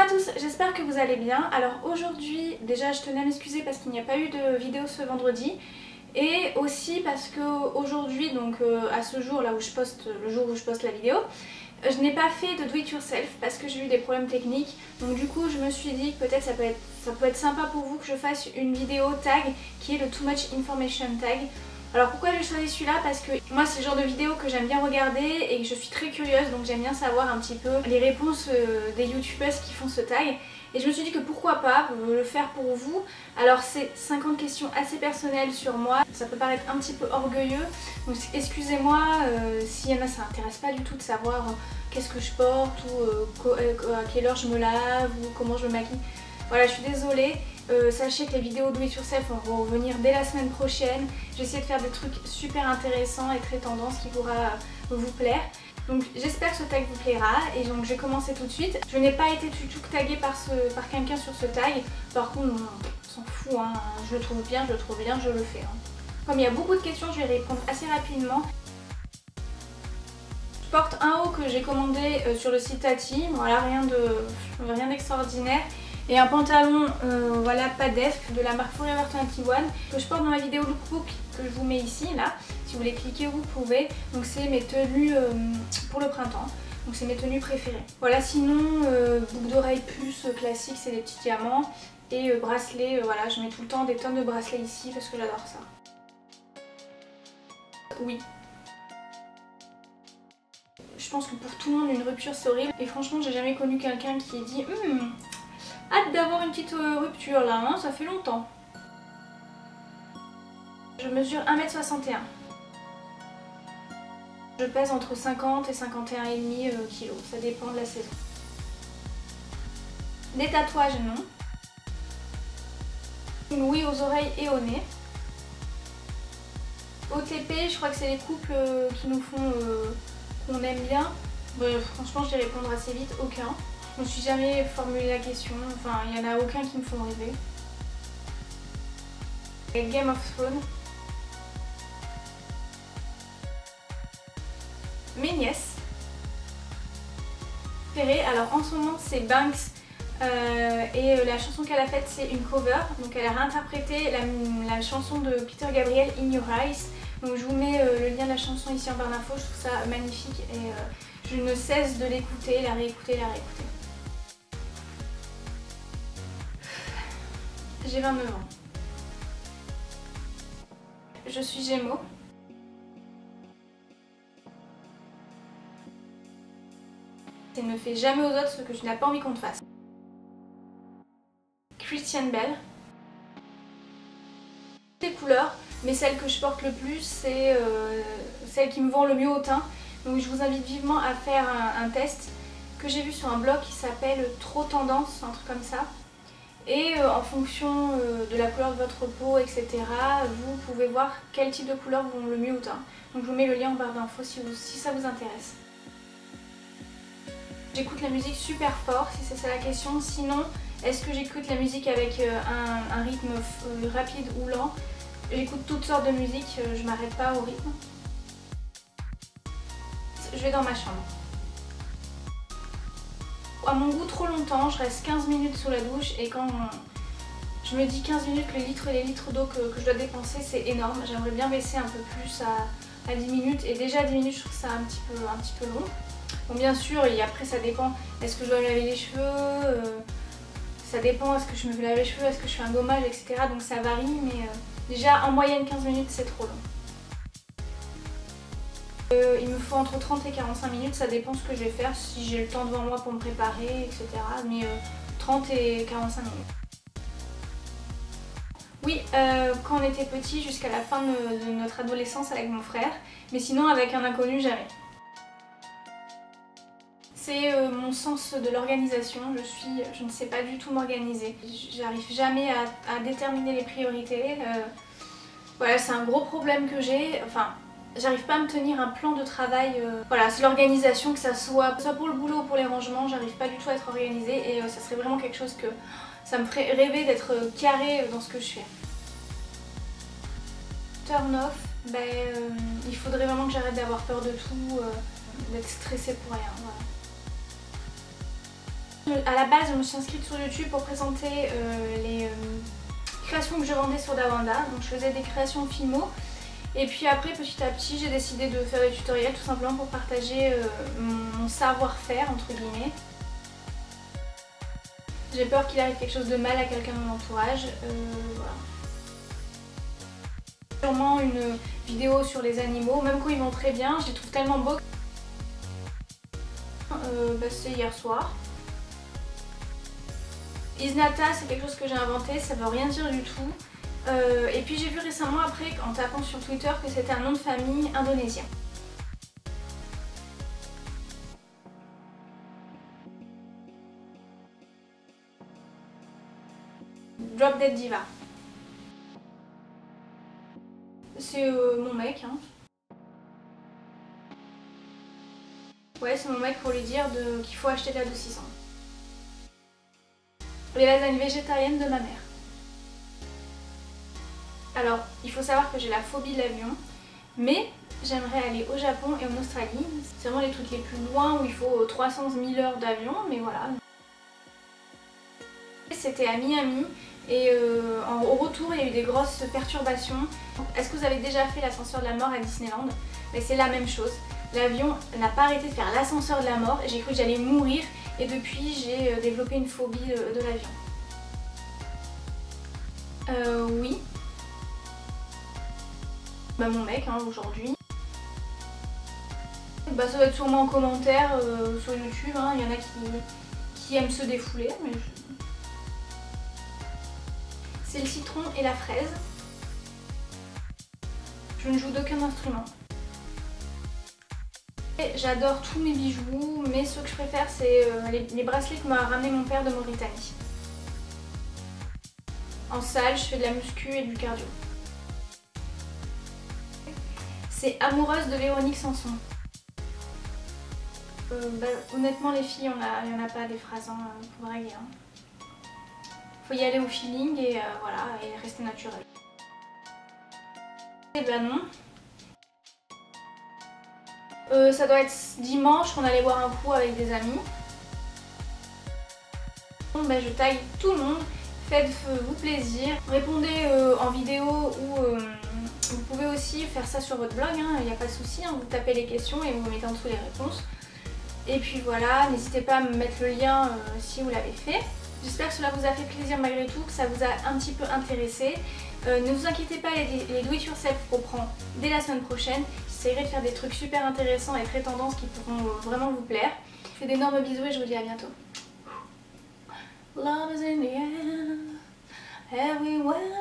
à tous, j'espère que vous allez bien. Alors aujourd'hui, déjà je tenais à m'excuser parce qu'il n'y a pas eu de vidéo ce vendredi. Et aussi parce que aujourd'hui, donc à ce jour là où je poste, le jour où je poste la vidéo, je n'ai pas fait de do it yourself parce que j'ai eu des problèmes techniques. Donc du coup je me suis dit que peut-être ça peut être sympa pour vous que je fasse une vidéo tag qui est le Too Much Information tag. Alors pourquoi j'ai choisi celui-là? Parce que moi c'est le genre de vidéo que j'aime bien regarder et que je suis très curieuse, donc j'aime bien savoir un petit peu les réponses des youtubeuses qui font ce tag. Et je me suis dit que pourquoi pas le faire pour vous. Alors c'est 50 questions assez personnelles sur moi, ça peut paraître un petit peu orgueilleux, donc excusez-moi s'il y en a ça n'intéresse pas du tout de savoir qu'est-ce que je porte ou à quelle heure je me lave ou comment je me maquille. Voilà, je suis désolée. Sachez que les vidéos do it yourself vont revenir dès la semaine prochaine. J'ai essayé de faire des trucs super intéressants et très tendance qui pourra vous plaire. Donc j'espère que ce tag vous plaira et donc je vais commencer tout de suite. Je n'ai pas été du tout taguée par quelqu'un sur ce tag. Par contre, on s'en fout, hein. Je le trouve bien, je le fais. Hein. Comme il y a beaucoup de questions, je vais répondre assez rapidement. Je porte un haut que j'ai commandé sur le site Tati. Voilà, rien d'extraordinaire. Et un pantalon voilà, Padef de la marque Forever 21 que je porte dans la vidéo lookbook que je vous mets ici là. Si vous voulez cliquer vous pouvez. Donc c'est mes tenues pour le printemps. Donc c'est mes tenues préférées. Voilà, sinon boucle d'oreille plus classique, c'est des petits diamants. Et bracelet, voilà, je mets tout le temps des tonnes de bracelets ici parce que j'adore ça. Oui. Je pense que pour tout le monde une rupture c'est horrible. Et franchement j'ai jamais connu quelqu'un qui ait dit hâte d'avoir une petite rupture là, hein, ça fait longtemps. Je mesure 1m61. Je pèse entre 50 et 51,5 kg, ça dépend de la saison. Des tatouages, non. Une ouïe aux oreilles et au nez. OTP, je crois que c'est les couples qui nous font qu'on aime bien. Franchement, je vais répondre assez vite, aucun. Je me suis jamais formulé la question, enfin il n'y en a aucun qui me font rêver. Et Game of Thrones. Mes nièces. Alors en ce moment c'est Banks et la chanson qu'elle a faite c'est une cover. Donc elle a réinterprété la chanson de Peter Gabriel In Your Eyes. Donc je vous mets le lien de la chanson ici en barre d'infos, je trouve ça magnifique et je ne cesse de l'écouter, la réécouter, la réécouter. J'ai 29 ans. Je suis Gémeaux. Et ne fais jamais aux autres ce que tu n'as pas envie qu'on te fasse. Christian Bale. Les couleurs, mais celle que je porte le plus, c'est celle qui me vend le mieux au teint. Donc je vous invite vivement à faire un test que j'ai vu sur un blog qui s'appelle Trop Tendance, un truc comme ça. Et en fonction de la couleur de votre peau, etc., vous pouvez voir quel type de couleur vous vont le mieux au teint. Donc je vous mets le lien en barre d'infos si ça vous intéresse. J'écoute la musique super fort, si c'est ça la question. Sinon, est-ce que j'écoute la musique avec un rythme rapide ou lent? J'écoute toutes sortes de musique, je m'arrête pas au rythme. Je vais dans ma chambre. À mon goût trop longtemps, je reste 15 minutes sous la douche et quand je me dis 15 minutes, les litres d'eau que je dois dépenser c'est énorme. J'aimerais bien baisser un peu plus à 10 minutes et déjà à 10 minutes je trouve ça un petit peu long. Bon bien sûr et après ça dépend, est-ce que je dois me laver les cheveux, ça dépend, est-ce que je me lave les cheveux, est-ce que je fais un gommage, etc. Donc ça varie mais déjà en moyenne 15 minutes c'est trop long. Il me faut entre 30 et 45 minutes, ça dépend ce que je vais faire, si j'ai le temps devant moi pour me préparer, etc. Mais 30 et 45 minutes. Oui, quand on était petit, jusqu'à la fin de notre adolescence avec mon frère, mais sinon avec un inconnu, jamais. C'est mon sens de l'organisation, je ne sais pas du tout m'organiser. J'arrive jamais à déterminer les priorités. Voilà, c'est un gros problème que j'ai. Enfin, j'arrive pas à me tenir un plan de travail. Voilà, c'est l'organisation, que ça soit pour le boulot ou pour les rangements, j'arrive pas du tout à être organisée et ça serait vraiment quelque chose que ça me ferait rêver d'être carré dans ce que je fais. Turn off, il faudrait vraiment que j'arrête d'avoir peur de tout, d'être stressée pour rien. Voilà. À la base, je me suis inscrite sur YouTube pour présenter les créations que je vendais sur Dawanda. Donc je faisais des créations filmo. Et puis après, petit à petit, j'ai décidé de faire des tutoriels tout simplement pour partager mon savoir-faire, entre guillemets. J'ai peur qu'il arrive quelque chose de mal à quelqu'un de mon entourage. Voilà. Sûrement une vidéo sur les animaux, même quand ils vont très bien, je les trouve tellement beaux. C'est hier soir. Isnata, c'est quelque chose que j'ai inventé, ça veut rien dire du tout. Et puis j'ai vu récemment après, en tapant sur Twitter, que c'était un nom de famille indonésien. Drop Dead Diva. C'est mon mec, hein. Ouais, c'est mon mec pour lui dire qu'il faut acheter de la saucisson. Les lasagnes végétariennes de ma mère. Alors, il faut savoir que j'ai la phobie de l'avion, mais j'aimerais aller au Japon et en Australie. C'est vraiment les trucs les plus loin où il faut 300 000 heures d'avion, mais voilà. C'était à Miami et au retour il y a eu des grosses perturbations. Est-ce que vous avez déjà fait l'ascenseur de la mort à Disneyland? Mais c'est la même chose. L'avion n'a pas arrêté de faire l'ascenseur de la mort. J'ai cru que j'allais mourir et depuis j'ai développé une phobie de l'avion. Oui. Bah mon mec hein, aujourd'hui. Bah ça va être sûrement en commentaire sur YouTube. Hein. Il y en a qui aiment se défouler. Mais c'est le citron et la fraise. Je ne joue d'aucun instrument. J'adore tous mes bijoux, mais ce que je préfère c'est les bracelets que m'a ramené mon père de Mauritanie. En salle, je fais de la muscu et du cardio. C'est amoureuse de Véronique Sanson. Honnêtement les filles, il n'y en a pas des phrases hein, pour draguer. Hein. Faut y aller au feeling et voilà, et rester naturel. Et ben non. Ça doit être dimanche qu'on allait boire un coup avec des amis. Bon, ben, je taille tout le monde, faites-vous plaisir, répondez en vidéo ou vous pouvez aussi faire ça sur votre blog, il n'y a pas de souci, hein, vous tapez les questions et vous mettez en dessous les réponses. Et puis voilà, n'hésitez pas à me mettre le lien si vous l'avez fait. J'espère que cela vous a fait plaisir malgré tout, que ça vous a un petit peu intéressé. Ne vous inquiétez pas, les do it yourself reprend dès la semaine prochaine. J'essaierai de faire des trucs super intéressants et très tendances qui pourront vraiment vous plaire. Je vous fais d'énormes bisous et je vous dis à bientôt. Love is in the air, everywhere.